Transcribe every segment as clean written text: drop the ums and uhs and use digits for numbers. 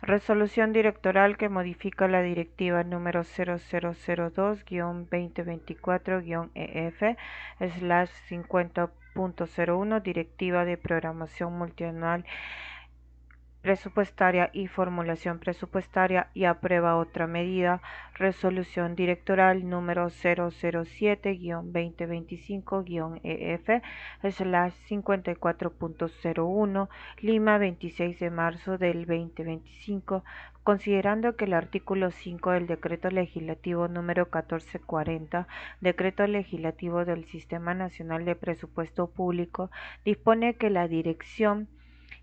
Resolución directoral que modifica la directiva número 0002-2024-EF/50.01, directiva de programación multianual presupuestaria y formulación presupuestaria, y aprueba otra medida. Resolución directoral número 007-2025-EF/54.01, Lima, 26 de marzo del 2025, considerando que el artículo 5 del Decreto Legislativo número 1440, Decreto Legislativo del Sistema Nacional de Presupuesto Público, dispone que la Dirección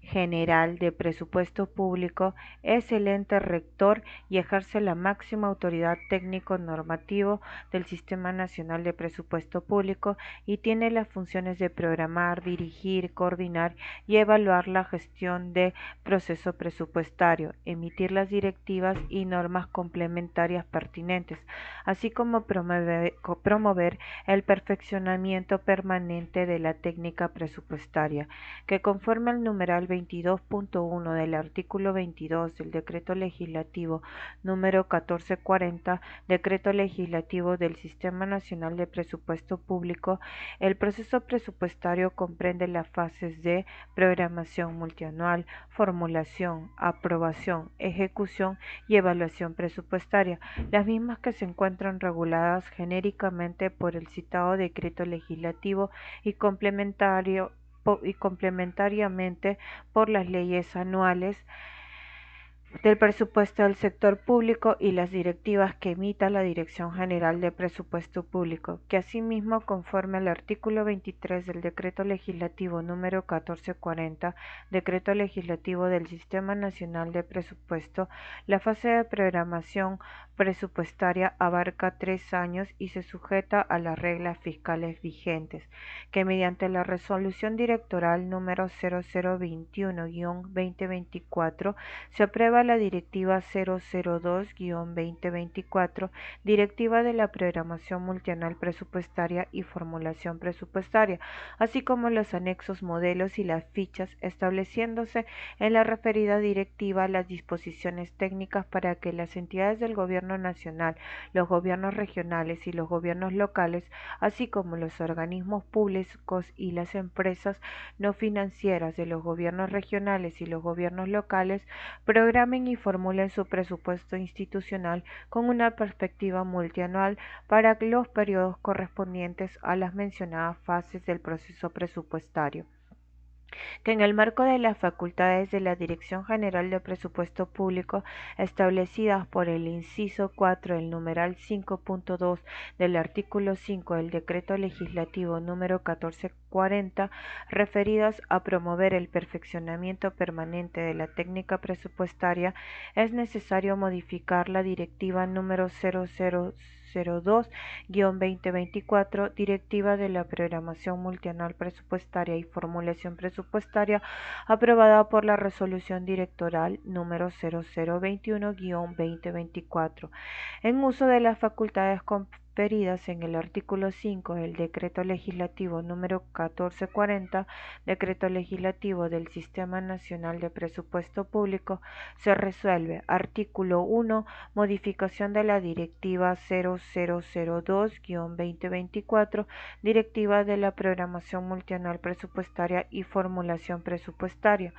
General de Presupuesto Público es el ente rector y ejerce la máxima autoridad técnico-normativo del Sistema Nacional de Presupuesto Público y tiene las funciones de programar, dirigir, coordinar y evaluar la gestión de proceso presupuestario, emitir las directivas y normas complementarias pertinentes, así como promover el perfeccionamiento permanente de la técnica presupuestaria, que conforme al numeral 22.1 del artículo 22 del Decreto Legislativo número 1440, Decreto Legislativo del Sistema Nacional de Presupuesto Público, el proceso presupuestario comprende las fases de programación multianual, formulación, aprobación, ejecución y evaluación presupuestaria, las mismas que se encuentran reguladas genéricamente por el citado Decreto Legislativo y complementariamente por las leyes anuales del presupuesto del sector público y las directivas que emita la Dirección General de Presupuesto Público, que asimismo, conforme al artículo 23 del Decreto Legislativo número 1440, Decreto Legislativo del Sistema Nacional de Presupuesto, la fase de programación presupuestaria abarca 3 años y se sujeta a las reglas fiscales vigentes, que mediante la Resolución Directoral número 0021-2024 se aprueba la Directiva 002-2024, Directiva de la Programación Multianual Presupuestaria y Formulación Presupuestaria, así como los anexos, modelos y las fichas, estableciéndose en la referida directiva las disposiciones técnicas para que las entidades del Gobierno Nacional, los gobiernos regionales y los gobiernos locales, así como los organismos públicos y las empresas no financieras de los gobiernos regionales y los gobiernos locales, programen y formulen su presupuesto institucional con una perspectiva multianual para los periodos correspondientes a las mencionadas fases del proceso presupuestario, que en el marco de las facultades de la Dirección General de Presupuesto Público establecidas por el inciso 4 del numeral 5.2 del artículo 5 del Decreto Legislativo número 1440, referidas a promover el perfeccionamiento permanente de la técnica presupuestaria, es necesario modificar la Directiva número 0002-2024, Directiva de la Programación Multianual Presupuestaria y Formulación Presupuestaria, aprobada por la Resolución Directoral número 0021-2024, en uso de las facultades conferidas en el artículo 5 del Decreto Legislativo número 1440, Decreto Legislativo del Sistema Nacional de Presupuesto Público. Se resuelve: artículo 1, modificación de la Directiva 0002-2024, Directiva de la Programación Multianual Presupuestaria y Formulación Presupuestaria.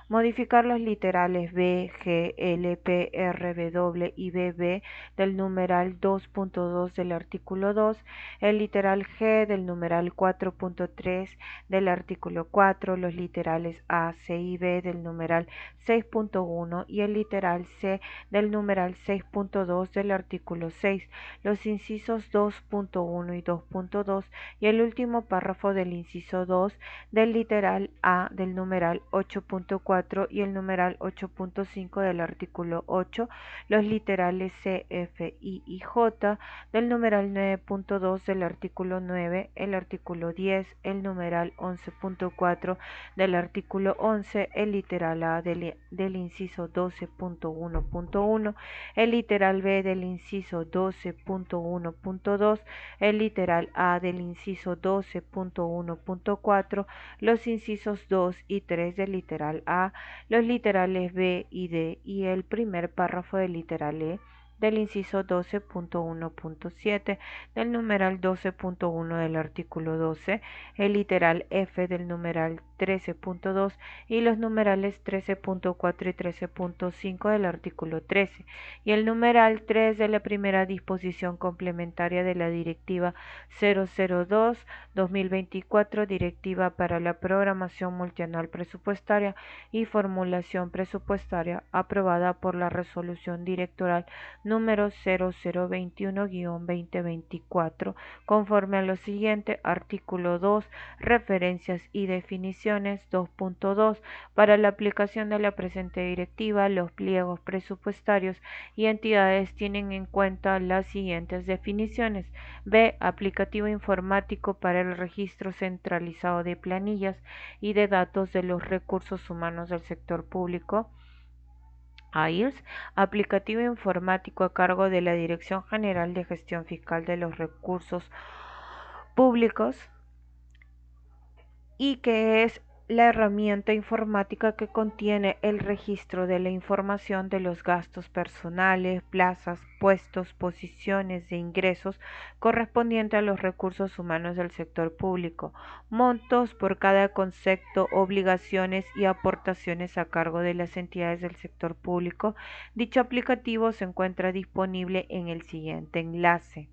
Modificar los literales B, G, L, P, R, W y BB del numeral 2.2 del artículo 2, el literal G del numeral 4.3 del artículo 4, los literales A, C y B del numeral 6.1 y el literal C del numeral 6.2 del artículo 6, los incisos 2.1 y 2.2 y el último párrafo del inciso 2 del literal A del numeral 8.4 y el numeral 8.5 del artículo 8, los literales C, F, I y J del numeral 9.2 del artículo 9, el artículo 10, el numeral 11.4 del artículo 11, el literal A del inciso 12.1.1, el literal B del inciso 12.1.2, el literal A del inciso 12.1.4, los incisos 2 y 3 del literal A A, los literales B y D y el primer párrafo del literal E del inciso 12.1.7 del numeral 12.1 del artículo 12, el literal F del numeral 13.2 y los numerales 13.4 y 13.5 del artículo 13 y el numeral 3 de la primera disposición complementaria de la Directiva 002-2024, Directiva para la Programación Multianual Presupuestaria y Formulación Presupuestaria, aprobada por la Resolución Directoral número 0021-2024, conforme a lo siguiente: artículo 2, referencias y definiciones. 2.2. Para la aplicación de la presente directiva, los pliegos presupuestarios y entidades tienen en cuenta las siguientes definiciones. B. Aplicativo informático para el registro centralizado de planillas y de datos de los recursos humanos del sector público. AIRS, aplicativo informático a cargo de la Dirección General de Gestión Fiscal de los Recursos Públicos y que es la herramienta informática que contiene el registro de la información de los gastos personales, plazas, puestos, posiciones de ingresos correspondiente a los recursos humanos del sector público, montos por cada concepto, obligaciones y aportaciones a cargo de las entidades del sector público. Dicho aplicativo se encuentra disponible en el siguiente enlace.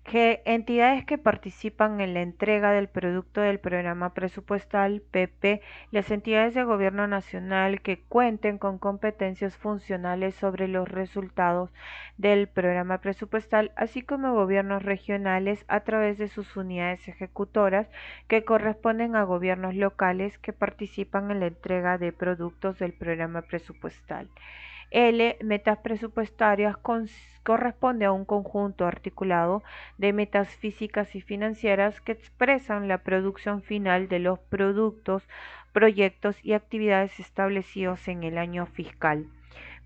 Que entidades que participan en la entrega del producto del programa presupuestal PP, las entidades de gobierno nacional que cuenten con competencias funcionales sobre los resultados del programa presupuestal, así como gobiernos regionales a través de sus unidades ejecutoras que corresponden a gobiernos locales que participan en la entrega de productos del programa presupuestal. L. Metas presupuestarias corresponde a un conjunto articulado de metas físicas y financieras que expresan la producción final de los productos, proyectos y actividades establecidos en el año fiscal.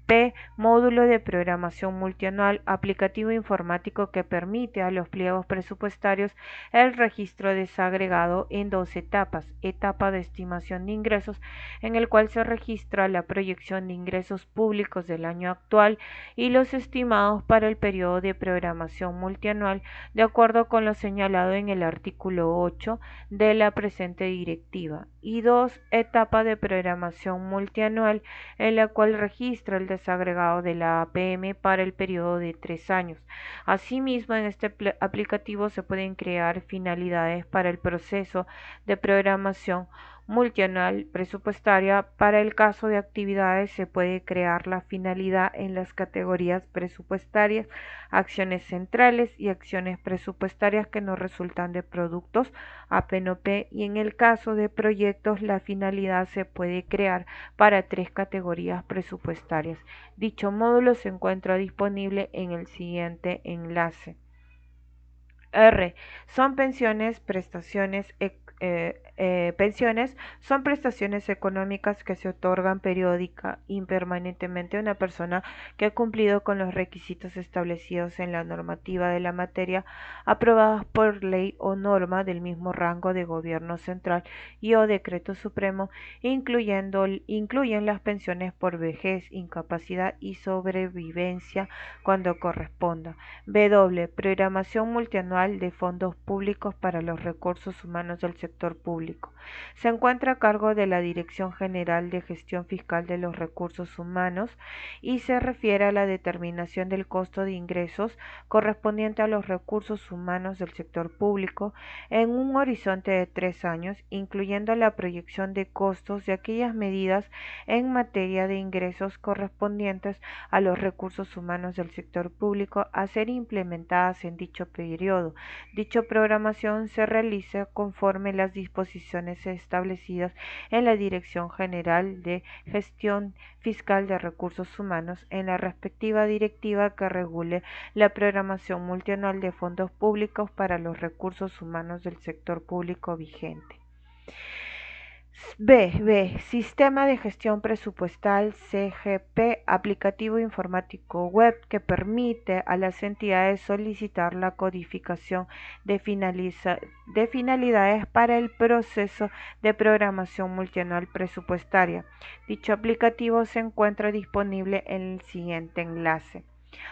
P. Módulo de programación multianual, aplicativo informático que permite a los pliegos presupuestarios el registro desagregado en dos etapas. Etapa de estimación de ingresos, en el cual se registra la proyección de ingresos públicos del año actual y los estimados para el periodo de programación multianual, de acuerdo con lo señalado en el artículo 8 de la presente directiva. Y 2. Etapa de programación multianual, en la cual registra el desagregado de la APM para el periodo de 3 años. Asimismo, en este aplicativo se pueden crear finalidades para el proceso de programación multianual presupuestaria. Para el caso de actividades se puede crear la finalidad en las categorías presupuestarias, acciones centrales y acciones presupuestarias que no resultan de productos AP&OP, y en el caso de proyectos la finalidad se puede crear para 3 categorías presupuestarias. Dicho módulo se encuentra disponible en el siguiente enlace. R. Son pensiones, pensiones son prestaciones económicas que se otorgan periódica y permanentemente a una persona que ha cumplido con los requisitos establecidos en la normativa de la materia, aprobadas por ley o norma del mismo rango de gobierno central y o decreto supremo, incluyen las pensiones por vejez, incapacidad y sobrevivencia cuando corresponda. W. Programación multianual de fondos públicos para los recursos humanos del sector público. Se encuentra a cargo de la Dirección General de Gestión Fiscal de los Recursos Humanos y se refiere a la determinación del costo de ingresos correspondiente a los recursos humanos del sector público en un horizonte de 3 años, incluyendo la proyección de costos de aquellas medidas en materia de ingresos correspondientes a los recursos humanos del sector público a ser implementadas en dicho periodo. Dicha programación se realiza conforme las disposiciones establecidas en la Dirección General de Gestión Fiscal de Recursos Humanos en la respectiva directiva que regule la programación multianual de fondos públicos para los recursos humanos del sector público vigente. B. Sistema de gestión presupuestal CGP, aplicativo informático web que permite a las entidades solicitar la codificación de, de finalidades para el proceso de programación multianual presupuestaria. Dicho aplicativo se encuentra disponible en el siguiente enlace.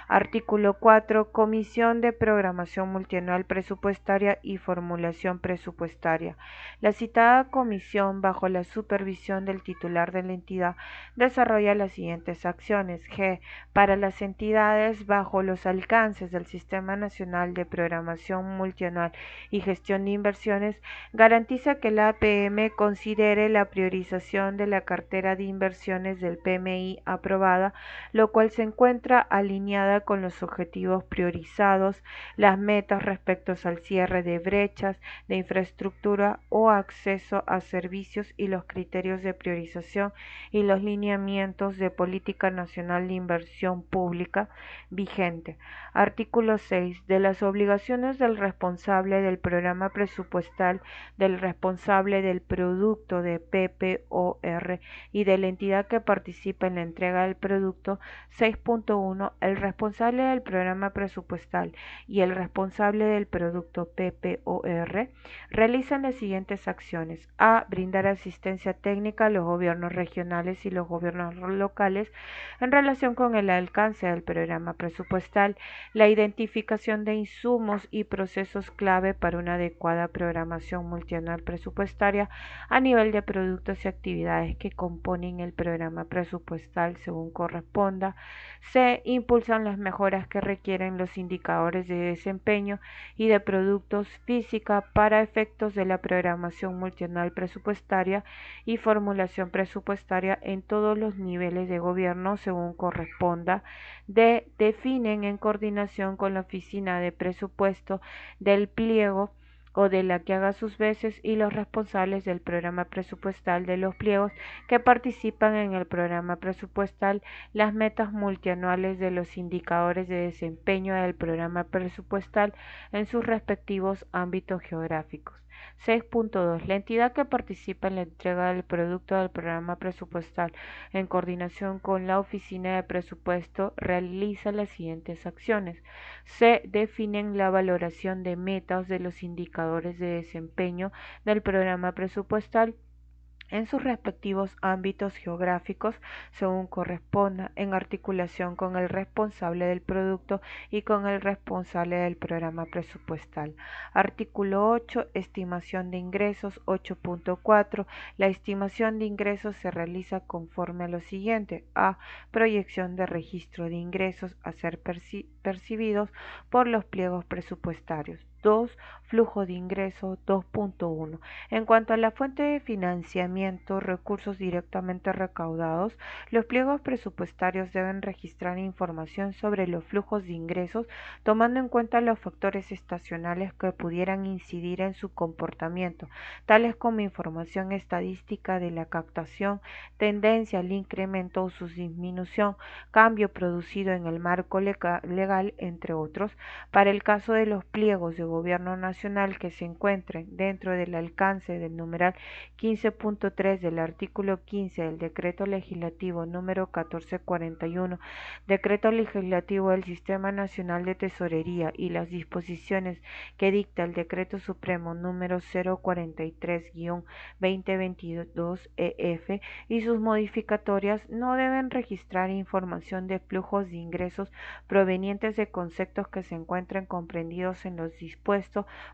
Artículo 4. Comisión de Programación Multianual Presupuestaria y Formulación Presupuestaria. La citada comisión, bajo la supervisión del titular de la entidad, desarrolla las siguientes acciones. G. Para las entidades bajo los alcances del Sistema Nacional de Programación Multianual y Gestión de Inversiones, garantiza que la APM considere la priorización de la cartera de inversiones del PMI aprobada, lo cual se encuentra alineado con los objetivos priorizados, las metas respecto al cierre de brechas de infraestructura o acceso a servicios y los criterios de priorización y los lineamientos de política nacional de inversión pública vigente. Artículo 6. De las obligaciones del responsable del programa presupuestal, del responsable del producto de PPOR y de la entidad que participa en la entrega del producto. 6.1. El responsable del programa presupuestal y el responsable del producto PPOR realizan las siguientes acciones. A. Brindar asistencia técnica a los gobiernos regionales y los gobiernos locales en relación con el alcance del programa presupuestal, la identificación de insumos y procesos clave para una adecuada programación multianual presupuestaria a nivel de productos y actividades que componen el programa presupuestal según corresponda. Se impulsan las mejoras que requieren los indicadores de desempeño y de productos física para efectos de la programación multianual presupuestaria y formulación presupuestaria en todos los niveles de gobierno según corresponda. D. Definen en coordinación con la Oficina de Presupuesto del pliego o de la que haga sus veces y los responsables del programa presupuestal de los pliegos que participan en el programa presupuestal, las metas multianuales de los indicadores de desempeño del programa presupuestal en sus respectivos ámbitos geográficos. 6.2. La entidad que participa en la entrega del producto del programa presupuestal en coordinación con la Oficina de Presupuesto realiza las siguientes acciones. Se definen la valoración de metas de los indicadores de desempeño del programa presupuestal en sus respectivos ámbitos geográficos según corresponda, en articulación con el responsable del producto y con el responsable del programa presupuestal. Artículo 8. Estimación de ingresos. 8.4. La estimación de ingresos se realiza conforme a lo siguiente. A. Proyección de registro de ingresos a ser percibidos por los pliegos presupuestarios. 2. Flujo de ingresos. 2.1. En cuanto a la fuente de financiamiento, recursos directamente recaudados, los pliegos presupuestarios deben registrar información sobre los flujos de ingresos, tomando en cuenta los factores estacionales que pudieran incidir en su comportamiento, tales como información estadística de la captación, tendencia al incremento o su disminución, cambio producido en el marco legal, entre otros. Para el caso de los pliegos de gobierno nacional que se encuentren dentro del alcance del numeral 15.3 del artículo 15 del Decreto Legislativo número 1441, Decreto Legislativo del Sistema Nacional de Tesorería y las disposiciones que dicta el Decreto Supremo número 043-2022 EF y sus modificatorias, no deben registrar información de flujos de ingresos provenientes de conceptos que se encuentren comprendidos en los dispuestos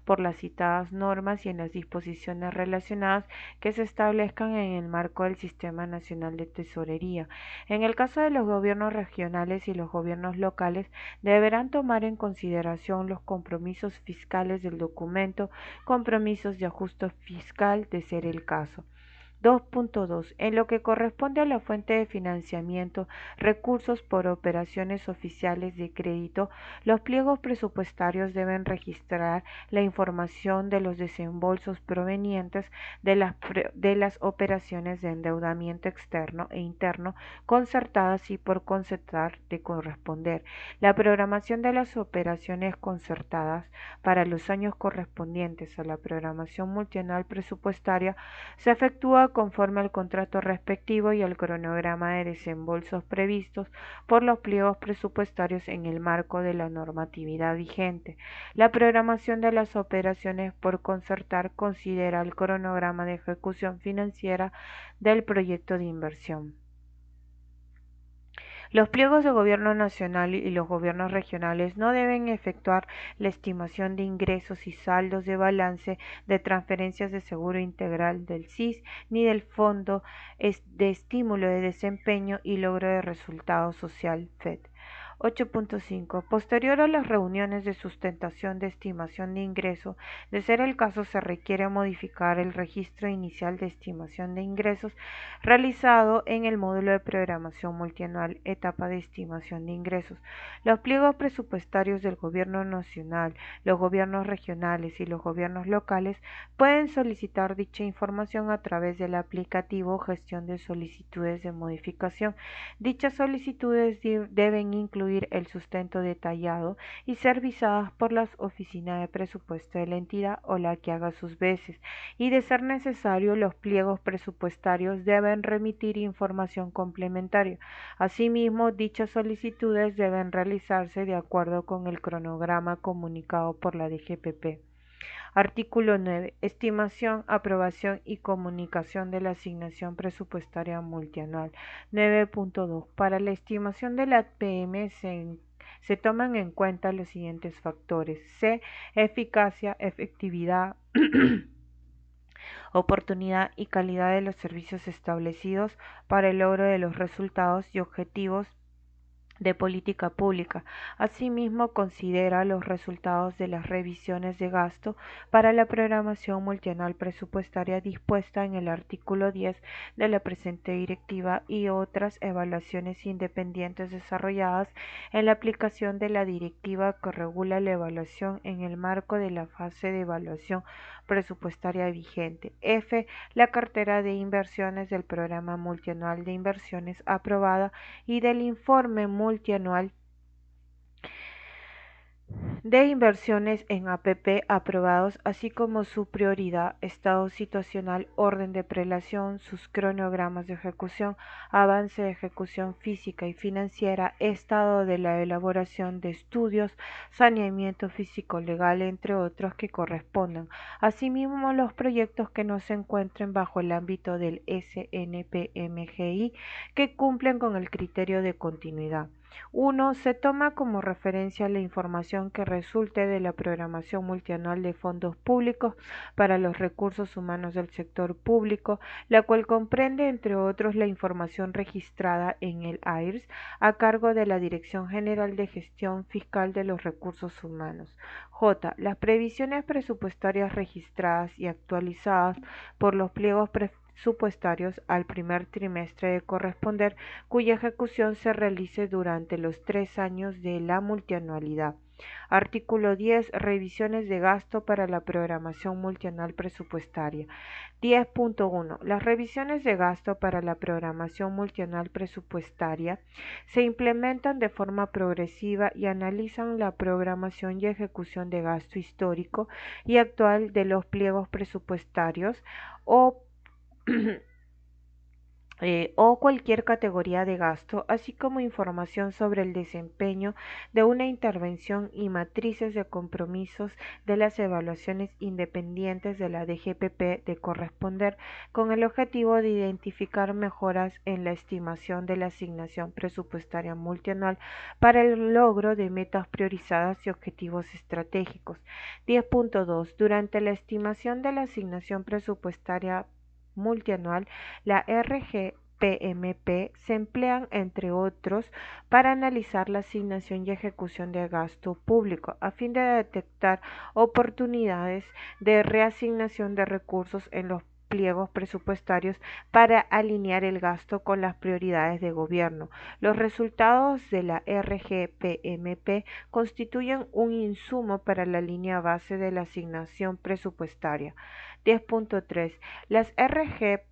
por las citadas normas y en las disposiciones relacionadas que se establezcan en el marco del Sistema Nacional de Tesorería. En el caso de los gobiernos regionales y los gobiernos locales, deberán tomar en consideración los compromisos fiscales del documento, compromisos de ajuste fiscal, de ser el caso. 2.2. En lo que corresponde a la fuente de financiamiento, recursos por operaciones oficiales de crédito, los pliegos presupuestarios deben registrar la información de los desembolsos provenientes de las operaciones de endeudamiento externo e interno concertadas y por concertar de corresponder. La programación de las operaciones concertadas para los años correspondientes a la programación multianual presupuestaria se efectúa conforme al contrato respectivo y al cronograma de desembolsos previstos por los pliegos presupuestarios en el marco de la normatividad vigente. La programación de las operaciones por concertar considera el cronograma de ejecución financiera del proyecto de inversión. Los pliegos de gobierno nacional y los gobiernos regionales no deben efectuar la estimación de ingresos y saldos de balance de transferencias de seguro integral del SIS ni del Fondo de Estímulo de Desempeño y Logro de Resultados Social FED. 8.5. Posterior a las reuniones de sustentación de estimación de ingreso, de ser el caso, se requiere modificar el registro inicial de estimación de ingresos realizado en el módulo de programación multianual, etapa de estimación de ingresos. Los pliegos presupuestarios del Gobierno Nacional, los gobiernos regionales y los gobiernos locales pueden solicitar dicha información a través del aplicativo Gestión de Solicitudes de Modificación. Dichas solicitudes deben incluir el sustento detallado y ser visadas por las oficinas de presupuesto de la entidad o la que haga sus veces, y de ser necesario, los pliegos presupuestarios deben remitir información complementaria. Asimismo, dichas solicitudes deben realizarse de acuerdo con el cronograma comunicado por la DGPP. Artículo 9. Estimación, aprobación y comunicación de la asignación presupuestaria multianual. 9.2. Para la estimación de la PM se toman en cuenta los siguientes factores: C. Eficacia, efectividad, oportunidad y calidad de los servicios establecidos para el logro de los resultados y objetivos de política pública. Asimismo, considera los resultados de las revisiones de gasto para la programación multianual presupuestaria dispuesta en el artículo 10 de la presente directiva y otras evaluaciones independientes desarrolladas en la aplicación de la directiva que regula la evaluación en el marco de la fase de evaluación presupuestaria vigente. F. La cartera de inversiones del programa multianual de inversiones aprobada y del informe multianual de inversiones en APP aprobados, así como su prioridad, estado situacional, orden de prelación, sus cronogramas de ejecución, avance de ejecución física y financiera, estado de la elaboración de estudios, saneamiento físico-legal, entre otros que correspondan. Asimismo, los proyectos que no se encuentren bajo el ámbito del SNPMGI que cumplen con el criterio de continuidad. 1. Se toma como referencia la información que resulte de la programación multianual de fondos públicos para los recursos humanos del sector público, la cual comprende, entre otros, la información registrada en el AIRS a cargo de la Dirección General de Gestión Fiscal de los Recursos Humanos. J. Las previsiones presupuestarias registradas y actualizadas por los pliegos presupuestarios al primer trimestre de corresponder, cuya ejecución se realice durante los 3 años de la multianualidad. Artículo 10. Revisiones de gasto para la programación multianual presupuestaria. 10.1. Las revisiones de gasto para la programación multianual presupuestaria se implementan de forma progresiva y analizan la programación y ejecución de gasto histórico y actual de los pliegos presupuestarios o cualquier categoría de gasto, así como información sobre el desempeño de una intervención y matrices de compromisos de las evaluaciones independientes de la DGPP de corresponder, con el objetivo de identificar mejoras en la estimación de la asignación presupuestaria multianual para el logro de metas priorizadas y objetivos estratégicos. 10.2. Durante la estimación de la asignación presupuestaria multianual, la RGPMP se emplean, entre otros, para analizar la asignación y ejecución de gasto público, a fin de detectar oportunidades de reasignación de recursos en los pliegos presupuestarios para alinear el gasto con las prioridades de gobierno. Los resultados de la RGPMP constituyen un insumo para la línea base de la asignación presupuestaria. 10.3. Las RGPMP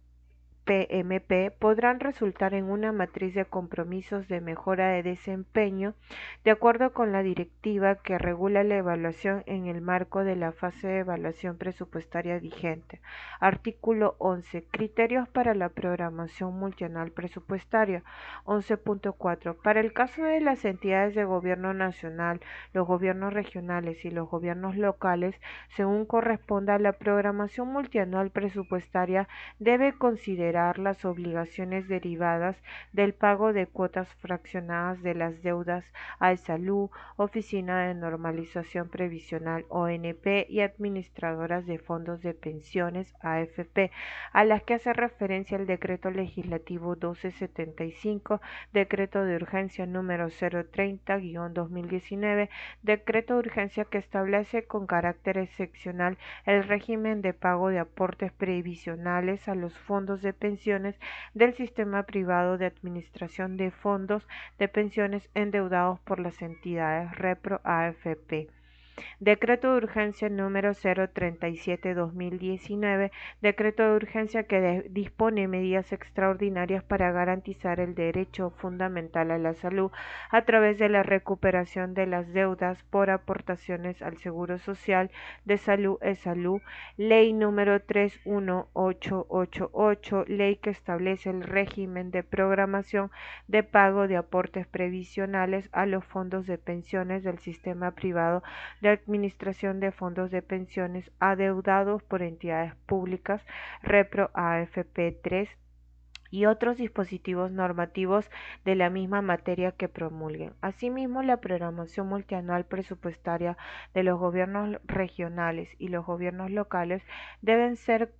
PMP podrán resultar en una matriz de compromisos de mejora de desempeño de acuerdo con la directiva que regula la evaluación en el marco de la fase de evaluación presupuestaria vigente. Artículo 11. Criterios para la programación multianual presupuestaria. 11.4. Para el caso de las entidades de gobierno nacional, los gobiernos regionales y los gobiernos locales, según corresponda, la programación multianual presupuestaria debe considerar las obligaciones derivadas del pago de cuotas fraccionadas de las deudas a Salud, Oficina de Normalización Previsional ONP y administradoras de fondos de pensiones AFP, a las que hace referencia el Decreto Legislativo 1275, Decreto de Urgencia número 030-2019, Decreto de Urgencia que establece con carácter excepcional el régimen de pago de aportes previsionales a los fondos de pensiones del sistema privado de administración de fondos de pensiones endeudados por las entidades Repro AFP. Decreto de Urgencia número 037-2019, decreto de urgencia que dispone medidas extraordinarias para garantizar el derecho fundamental a la salud a través de la recuperación de las deudas por aportaciones al Seguro Social de Salud Salud, ley número 31888, ley que establece el régimen de programación de pago de aportes previsionales a los fondos de pensiones del sistema privado de administración de fondos de pensiones adeudados por entidades públicas, Repro AFP 3 y otros dispositivos normativos de la misma materia que promulguen. Asimismo, la programación multianual presupuestaria de los gobiernos regionales y los gobiernos locales deben ser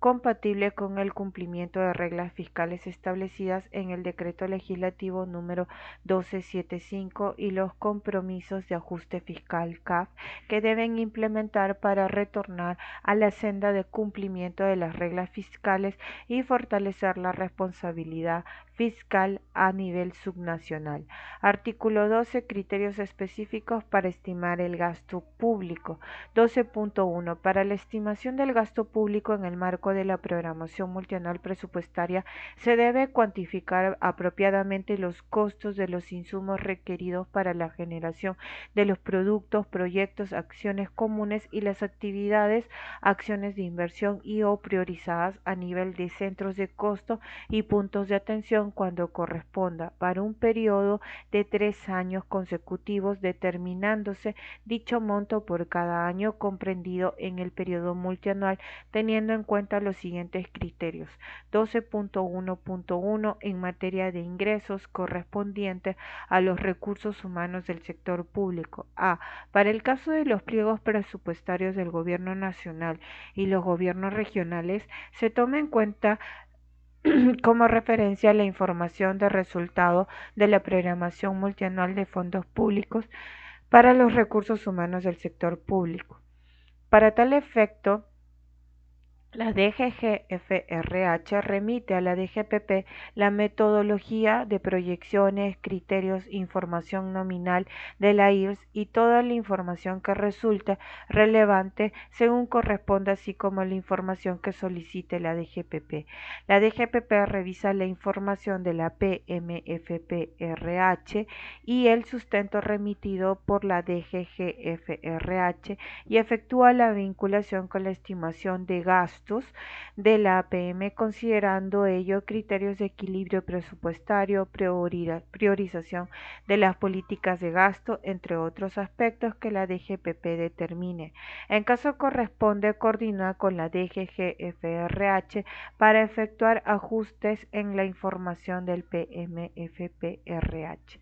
compatible con el cumplimiento de reglas fiscales establecidas en el Decreto Legislativo número 1275 y los compromisos de ajuste fiscal CAF que deben implementar para retornar a la senda de cumplimiento de las reglas fiscales y fortalecer la responsabilidad fiscal a nivel subnacional. Artículo 12. Criterios específicos para estimar el gasto público. 12.1. Para la estimación del gasto público en el marco de la programación multianual presupuestaria se debe cuantificar apropiadamente los costos de los insumos requeridos para la generación de los productos, proyectos, acciones comunes y las actividades, acciones de inversión y o priorizadas a nivel de centros de costo y puntos de atención cuando corresponda para un periodo de 3 años consecutivos, determinándose dicho monto por cada año comprendido en el periodo multianual, teniendo en cuenta los siguientes criterios. 12.1.1 en materia de ingresos correspondientes a los recursos humanos del sector público. A. Para el caso de los pliegos presupuestarios del Gobierno Nacional y los gobiernos regionales, se toma en cuenta como referencia la información de resultado de la programación multianual de fondos públicos para los recursos humanos del sector público. Para tal efecto, la DGGFRH remite a la DGPP la metodología de proyecciones, criterios, información nominal de la IRS y toda la información que resulte relevante según corresponda, así como la información que solicite la DGPP. La DGPP revisa la información de la PMFPRH y el sustento remitido por la DGGFRH y efectúa la vinculación con la estimación de gastos de la APM, considerando ello criterios de equilibrio presupuestario, priorización de las políticas de gasto, entre otros aspectos que la DGPP determine. En caso corresponde, coordina con la DGGFRH para efectuar ajustes en la información del PMFPRH.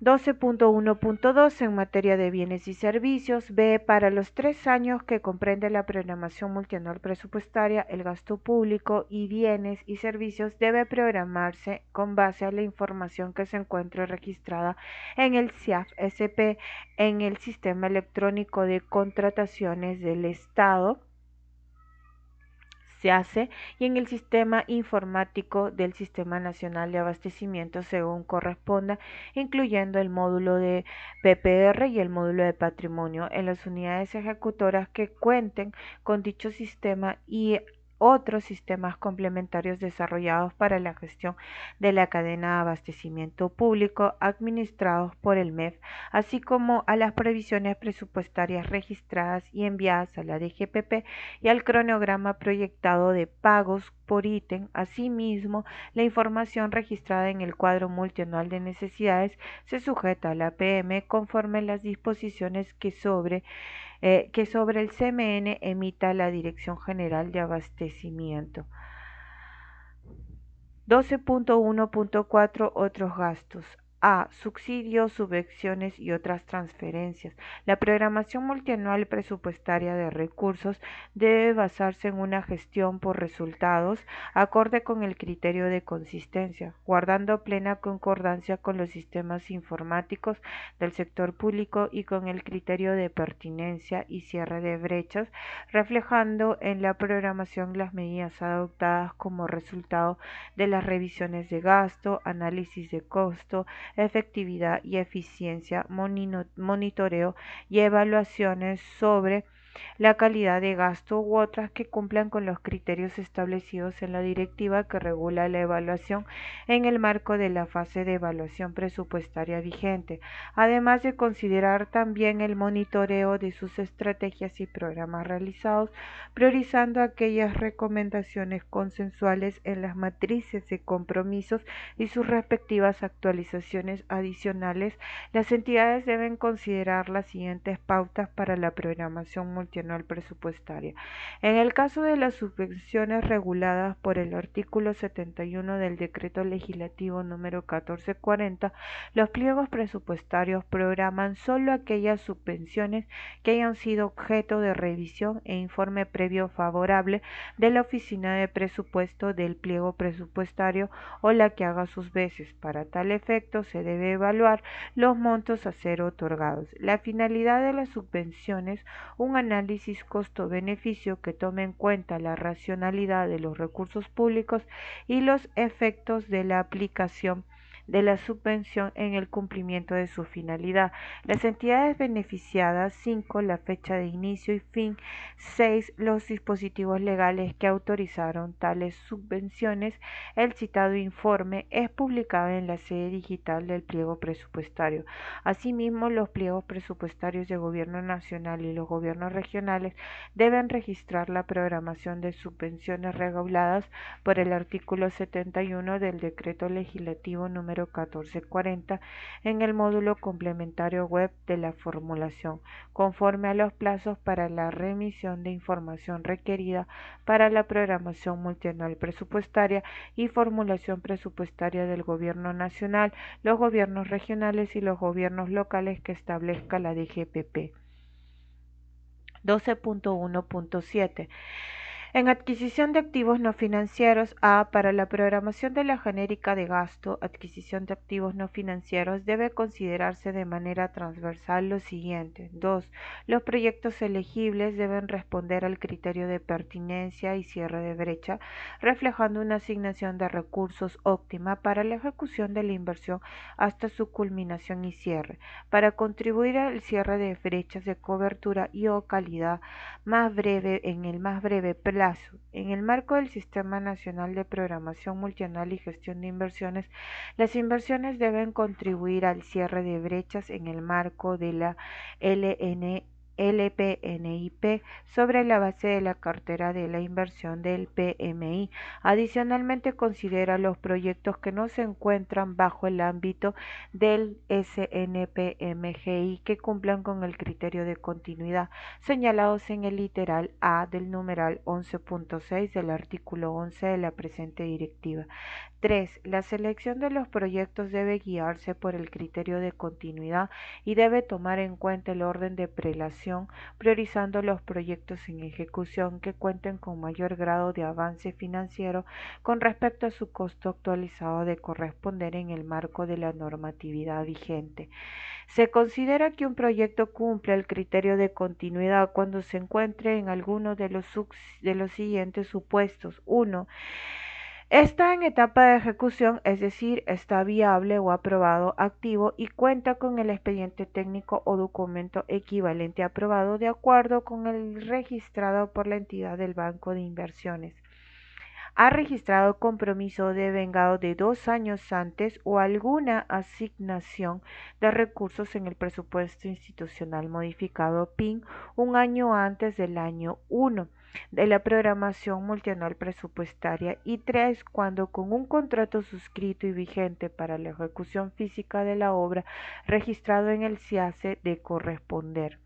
12.1.2 en materia de bienes y servicios. B. Para los 3 años que comprende la programación multianual presupuestaria, el gasto público y bienes y servicios debe programarse con base a la información que se encuentre registrada en el CIAF-SP, en el Sistema Electrónico de Contrataciones del Estado, se hace y en el sistema informático del Sistema Nacional de Abastecimiento según corresponda, incluyendo el módulo de PPR y el módulo de patrimonio en las unidades ejecutoras que cuenten con dicho sistema y otros sistemas complementarios desarrollados para la gestión de la cadena de abastecimiento público administrados por el MEF, así como a las previsiones presupuestarias registradas y enviadas a la DGPP y al cronograma proyectado de pagos por ítem. Asimismo, la información registrada en el cuadro multianual de necesidades se sujeta a la PM conforme las disposiciones que sobre el CMN emita la Dirección General de Abastecimiento. 12.1.4 Otros gastos. A. Subsidios, subvenciones y otras transferencias. La programación multianual presupuestaria de recursos debe basarse en una gestión por resultados acorde con el criterio de consistencia, guardando plena concordancia con los sistemas informáticos del sector público y con el criterio de pertinencia y cierre de brechas, reflejando en la programación las medidas adoptadas como resultado de las revisiones de gasto, análisis de costo, efectividad y eficiencia, monitoreo y evaluaciones sobre la calidad de gasto u otras que cumplan con los criterios establecidos en la directiva que regula la evaluación en el marco de la fase de evaluación presupuestaria vigente, además de considerar también el monitoreo de sus estrategias y programas realizados, priorizando aquellas recomendaciones consensuales en las matrices de compromisos y sus respectivas actualizaciones adicionales. Las entidades deben considerar las siguientes pautas para la programación multianual presupuestaria. En el caso de las subvenciones reguladas por el artículo 71 del Decreto Legislativo número 1440, los pliegos presupuestarios programan solo aquellas subvenciones que hayan sido objeto de revisión e informe previo favorable de la Oficina de Presupuesto del pliego presupuestario o la que haga sus veces. Para tal efecto, se debe evaluar los montos a ser otorgados. La finalidad de las subvenciones, un análisis costo-beneficio que tome en cuenta la racionalidad de los recursos públicos y los efectos de la aplicación de la subvención en el cumplimiento de su finalidad. Las entidades beneficiadas. 5. La fecha de inicio y fin. 6. Los dispositivos legales que autorizaron tales subvenciones. El citado informe es publicado en la sede digital del pliego presupuestario. Asimismo, los pliegos presupuestarios del Gobierno Nacional y los gobiernos regionales deben registrar la programación de subvenciones reguladas por el artículo 71 del Decreto Legislativo número 1440 en el módulo complementario web de la formulación, conforme a los plazos para la remisión de información requerida para la programación multianual presupuestaria y formulación presupuestaria del Gobierno Nacional, los gobiernos regionales y los gobiernos locales que establezca la DGPP. 12.1.7 En adquisición de activos no financieros. A. Para la programación de la genérica de gasto, adquisición de activos no financieros, debe considerarse de manera transversal lo siguiente. 2. Los proyectos elegibles deben responder al criterio de pertinencia y cierre de brecha, reflejando una asignación de recursos óptima para la ejecución de la inversión hasta su culminación y cierre, para contribuir al cierre de brechas de cobertura y o calidad en el más breve plazo. En el marco del Sistema Nacional de Programación Multianual y Gestión de Inversiones, las inversiones deben contribuir al cierre de brechas en el marco de la LPNIP sobre la base de la cartera de la inversión del PMI. Adicionalmente, considera los proyectos que no se encuentran bajo el ámbito del SNPMGI que cumplan con el criterio de continuidad señalados en el literal A del numeral 11.6 del artículo 11 de la presente directiva. 3. La selección de los proyectos debe guiarse por el criterio de continuidad y debe tomar en cuenta el orden de prelación, priorizando los proyectos en ejecución que cuenten con mayor grado de avance financiero con respecto a su costo actualizado de corresponder en el marco de la normatividad vigente. Se considera que un proyecto cumple el criterio de continuidad cuando se encuentre en alguno de los siguientes supuestos. 1. Está en etapa de ejecución, es decir, está viable o aprobado activo y cuenta con el expediente técnico o documento equivalente aprobado de acuerdo con el registrado por la entidad del Banco de Inversiones. ha registrado compromiso devengado de 2 años antes o alguna asignación de recursos en el presupuesto institucional modificado PIN un año antes del año 1 de la programación multianual presupuestaria, y 3, cuando con un contrato suscrito y vigente para la ejecución física de la obra registrado en el CIACE de corresponder.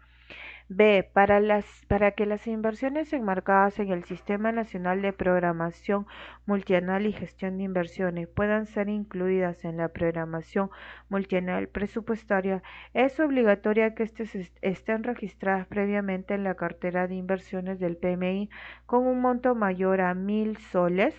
B. Para que las inversiones enmarcadas en el Sistema Nacional de Programación Multianual y Gestión de Inversiones puedan ser incluidas en la programación multianual presupuestaria, es obligatoria que estén registradas previamente en la cartera de inversiones del PMI con un monto mayor a 1.000 soles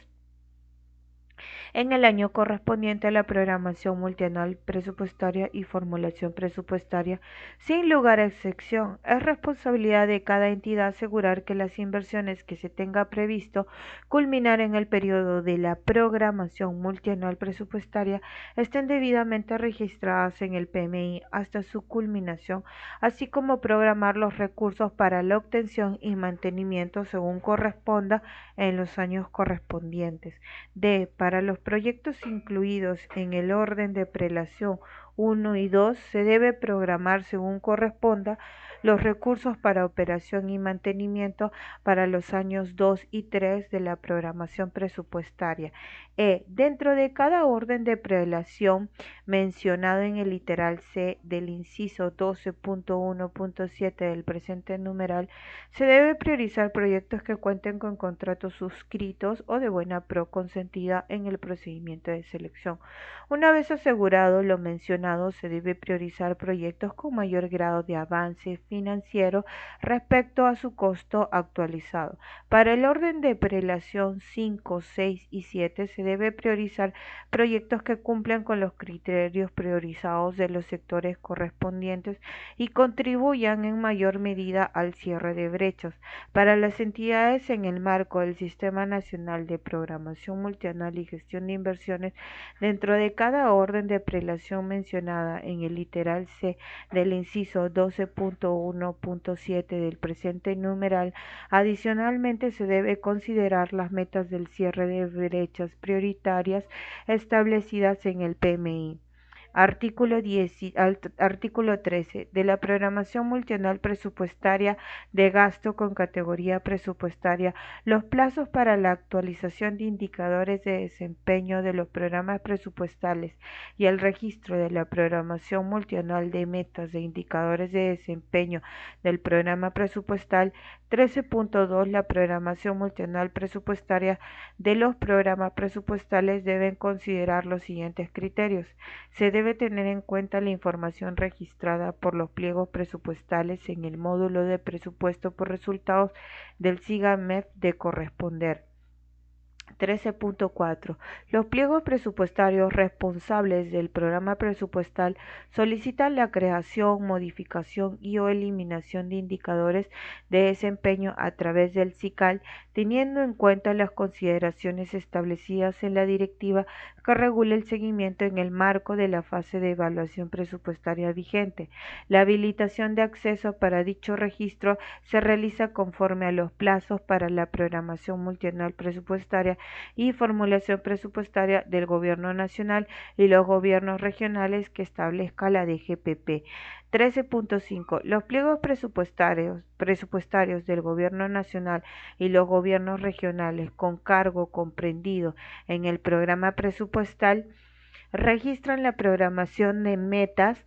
en el año correspondiente a la programación multianual presupuestaria y formulación presupuestaria. Sin lugar a excepción, es responsabilidad de cada entidad asegurar que las inversiones que se tenga previsto culminar en el periodo de la programación multianual presupuestaria estén debidamente registradas en el PMI hasta su culminación, así como programar los recursos para la obtención y mantenimiento según corresponda en los años correspondientes. D. Para los proyectos incluidos en el orden de prelación 1 y 2 se debe programar según corresponda los recursos para operación y mantenimiento para los años 2 y 3 de la programación presupuestaria. Dentro de cada orden de prelación mencionado en el literal C del inciso 12.1.7 del presente numeral, se debe priorizar proyectos que cuenten con contratos suscritos o de buena pro consentida en el procedimiento de selección. Una vez asegurado lo mencionado, se debe priorizar proyectos con mayor grado de avance financiero respecto a su costo actualizado. Para el orden de prelación 5, 6 y 7 se debe priorizar proyectos que cumplan con los criterios priorizados de los sectores correspondientes y contribuyan en mayor medida al cierre de brechas. Para las entidades en el marco del Sistema Nacional de Programación Multianual y Gestión de Inversiones, dentro de cada orden de prelación mencionada en el literal C del inciso 12.1.7 del presente numeral, adicionalmente se debe considerar las metas del cierre de brechas prioritarias establecidas en el PMI. Artículo 13. De la programación multianual presupuestaria de gasto con categoría presupuestaria, los plazos para la actualización de indicadores de desempeño de los programas presupuestales y el registro de la programación multianual de metas de indicadores de desempeño del programa presupuestal. 13.2. La programación multianual presupuestaria de los programas presupuestales deben considerar los siguientes criterios. Se debe tener en cuenta la información registrada por los pliegos presupuestales en el módulo de presupuesto por resultados del SIGA-MEP de corresponder. 13.4. Los pliegos presupuestarios responsables del programa presupuestal solicitan la creación, modificación y o eliminación de indicadores de desempeño a través del SICAL, teniendo en cuenta las consideraciones establecidas en la directiva que regula el seguimiento en el marco de la fase de evaluación presupuestaria vigente. La habilitación de acceso para dicho registro se realiza conforme a los plazos para la programación multianual presupuestaria y formulación presupuestaria del Gobierno Nacional y los gobiernos regionales que establezca la DGPP. 13.5. Los pliegos presupuestarios del Gobierno Nacional y los gobiernos regionales con cargo comprendido en el programa presupuestal registran la programación de metas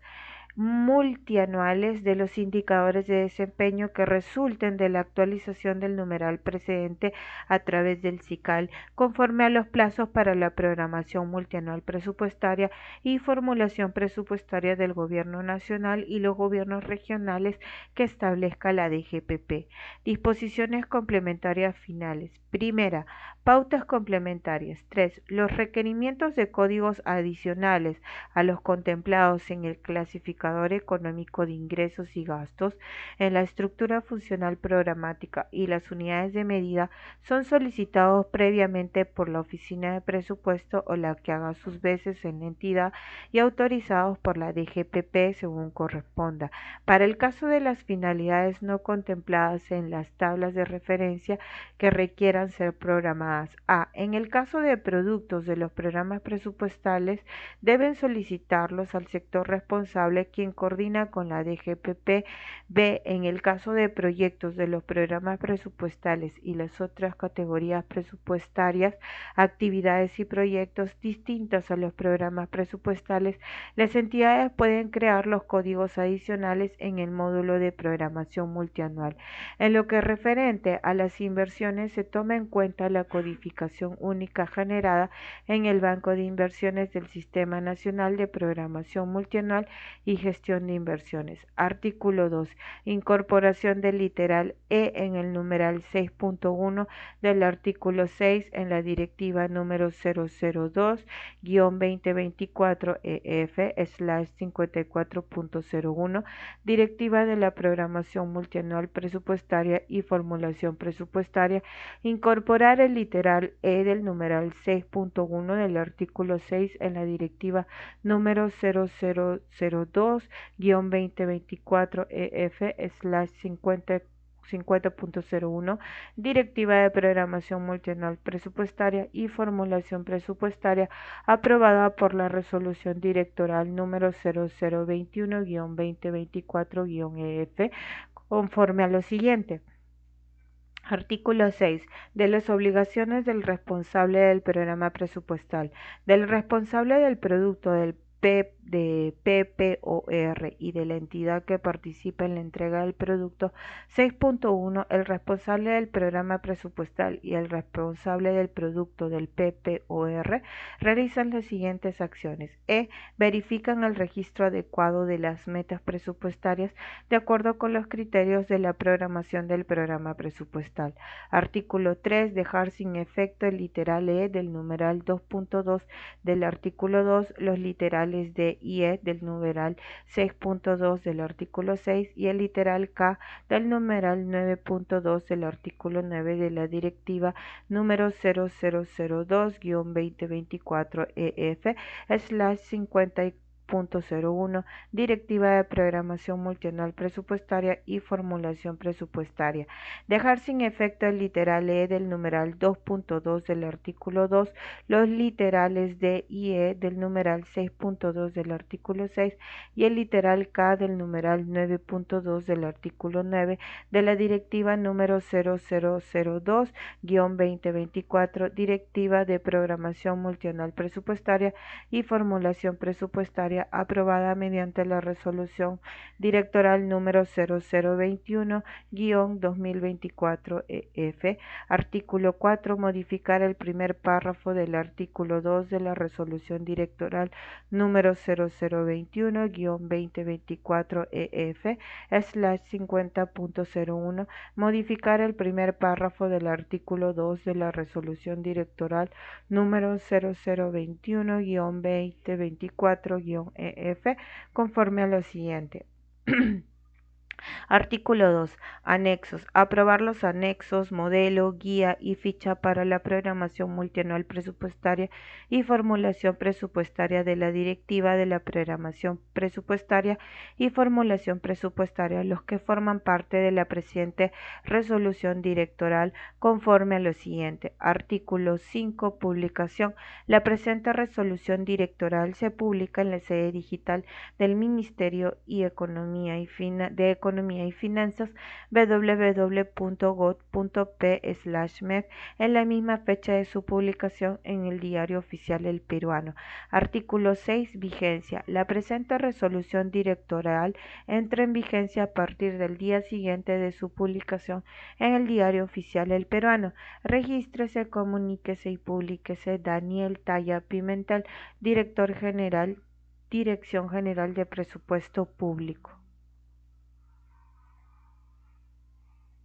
multianuales de los indicadores de desempeño que resulten de la actualización del numeral precedente a través del SICAL, conforme a los plazos para la programación multianual presupuestaria y formulación presupuestaria del Gobierno Nacional y los gobiernos regionales que establezca la DGPP. Disposiciones complementarias finales. Primera, pautas complementarias. 3. Los requerimientos de códigos adicionales a los contemplados en el clasificador indicador económico de ingresos y gastos en la estructura funcional programática y las unidades de medida son solicitados previamente por la Oficina de Presupuesto o la que haga sus veces en la entidad y autorizados por la DGPP según corresponda. Para el caso de las finalidades no contempladas en las tablas de referencia que requieran ser programadas. A. En el caso de productos de los programas presupuestales, deben solicitarlos al sector responsable, quien coordina con la DGPP. B. En el caso de proyectos de los programas presupuestales y las otras categorías presupuestarias, actividades y proyectos distintas a los programas presupuestales, las entidades pueden crear los códigos adicionales en el módulo de programación multianual. En lo que referente a las inversiones, se toma en cuenta la codificación única generada en el Banco de Inversiones del Sistema Nacional de Programación Multianual y Gestión de Inversiones. Artículo 2. Incorporación del literal E en el numeral 6.1 del artículo 6 en la directiva número 002-2024-EF/54.01, directiva de la programación multianual presupuestaria y formulación presupuestaria, incorporar el literal E del numeral 6.1 del artículo 6 en la directiva número 0002-2024-EF/50.01, Directiva de Programación Multianual Presupuestaria y Formulación Presupuestaria, aprobada por la Resolución Directoral número 0021-2024-EF, conforme a lo siguiente. Artículo 6. De las obligaciones del responsable del programa presupuestal, del responsable del producto del PPOR y de la entidad que participa en la entrega del producto. 6.1. El responsable del programa presupuestal y el responsable del producto del PPOR realizan las siguientes acciones. Verifican el registro adecuado de las metas presupuestarias de acuerdo con los criterios de la programación del programa presupuestal. Artículo 3. Dejar sin efecto el literal E del numeral 2.2 del artículo 2, los literales D y E del numeral 6.2 del artículo 6 y el literal K del numeral 9.2 del artículo 9 de la directiva número 0002-2024-EF/50.01, Directiva de Programación Multianual Presupuestaria y Formulación Presupuestaria. Dejar sin efecto el literal E del numeral 2.2 del artículo 2, los literales D y E del numeral 6.2 del artículo 6 y el literal K del numeral 9.2 del artículo 9 de la Directiva número 0002-2024, Directiva de Programación Multianual Presupuestaria y Formulación Presupuestaria, aprobada mediante la Resolución Directoral número 0021-2024-EF. Artículo 4. Modificar el primer párrafo del artículo 2 de la Resolución Directoral número 0021-2024-EF/50.01. Modificar el primer párrafo del artículo 2 de la Resolución Directoral número 0021-2024-EF conforme a lo siguiente. Artículo 2. Anexos. Aprobar los anexos, modelo, guía y ficha para la programación multianual presupuestaria y formulación presupuestaria de la Directiva de la Programación Presupuestaria y Formulación Presupuestaria, los que forman parte de la presente resolución directoral, conforme a lo siguiente. Artículo 5. Publicación. La presente resolución directoral se publica en la sede digital del Ministerio de Economía y Finanzas, www.gov.p/mef, en la misma fecha de su publicación en el Diario Oficial El Peruano. Artículo 6. Vigencia. La presente resolución directoral entra en vigencia a partir del día siguiente de su publicación en el Diario Oficial El Peruano. Regístrese, comuníquese y publíquese Daniel Talla Pimentel, Director General, Dirección General de Presupuesto Público.